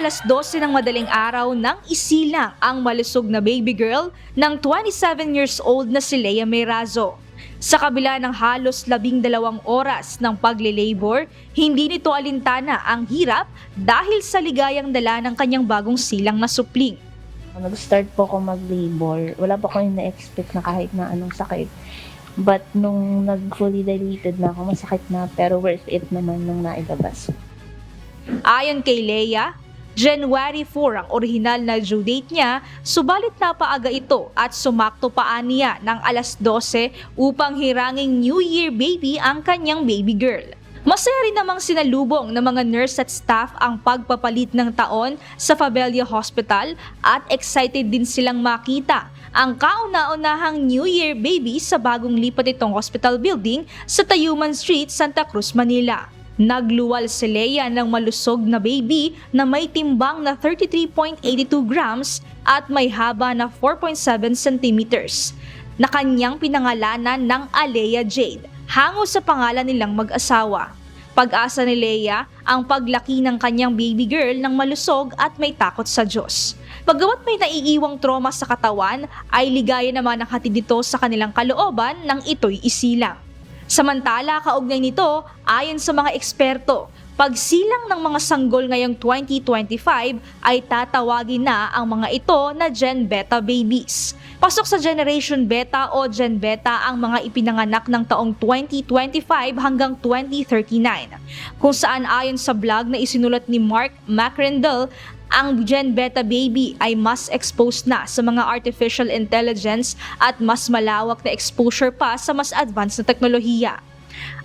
12 ng madaling araw nang isilang ang malusog na baby girl ng 27 years old na si Lea Merazo. Sa kabila ng halos 12 oras ng pagle-labor, hindi nito alintana ang hirap dahil sa ligayang dala ng kanyang bagong silang na supling. Nag-start po ako mag-labor. Wala pa ko yung na-expect na kahit na anong sakit. But nung nag-fully dilated na ako, masakit na pero worth it naman nung nailabas. Ayon kay Lea, January 4 ang orihinal na due date niya, subalit napaaga ito at sumakto pa niya ng alas 12 upang hiranging New Year baby ang kanyang baby girl. Masaya rin namang sinalubong ng mga nurse at staff ang pagpapalit ng taon sa Fabella Hospital at excited din silang makita ang kauna-unahang New Year baby sa bagong lipat itong hospital building sa Tayuman Street, Santa Cruz, Manila. Nagluwal si Lea ng malusog na baby na may timbang na 33.82 grams at may haba na 4.7 centimeters na kanyang pinangalanan ng Alea Jade, hango sa pangalan nilang mag-asawa. Pag-asa ni Lea ang paglaki ng kanyang baby girl ng malusog at may takot sa Diyos. Paggawa't may naiiwang trauma sa katawan, ay ligaya naman ang hatid dito sa kanilang kalooban nang ito'y isilang. Samantala, kaugnay nito, ayon sa mga eksperto, pagsilang ng mga sanggol ngayong 2025 ay tatawagin na ang mga ito na Gen Beta babies. Pasok sa Generation Beta o Gen Beta ang mga ipinanganak ng taong 2025 hanggang 2039, kung saan ayon sa blog na isinulat ni Mark McRendell, ang Gen Beta baby ay mas exposed na sa mga artificial intelligence at mas malawak na exposure pa sa mas advanced na teknolohiya.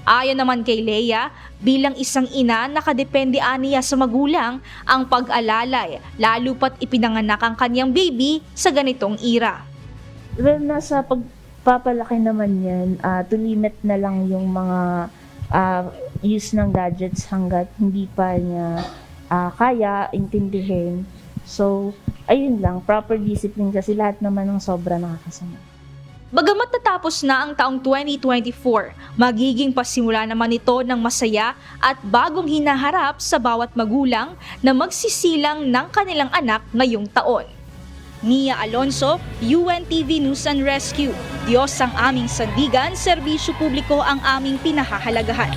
Ayon naman kay Lea, bilang isang ina, nakadepende niya sa magulang ang pag-alalay, lalo pat ipinanganak ang kanyang baby sa ganitong era. Well, nasa pagpapalaki naman yan, to limit na lang yung mga use ng gadgets hanggat hindi pa niya kaya intindihin. So, ayun lang, proper discipline kasi lahat naman ng sobra nakakasama. Bagamat natapos na ang taong 2024, magiging pasimula naman ito ng masaya at bagong hinaharap sa bawat magulang na magsisilang ng kanilang anak ngayong taon. Nia Alonso, UNTV News and Rescue. Diyos ang aming sandigan, serbisyo publiko ang aming pinahahalagahan.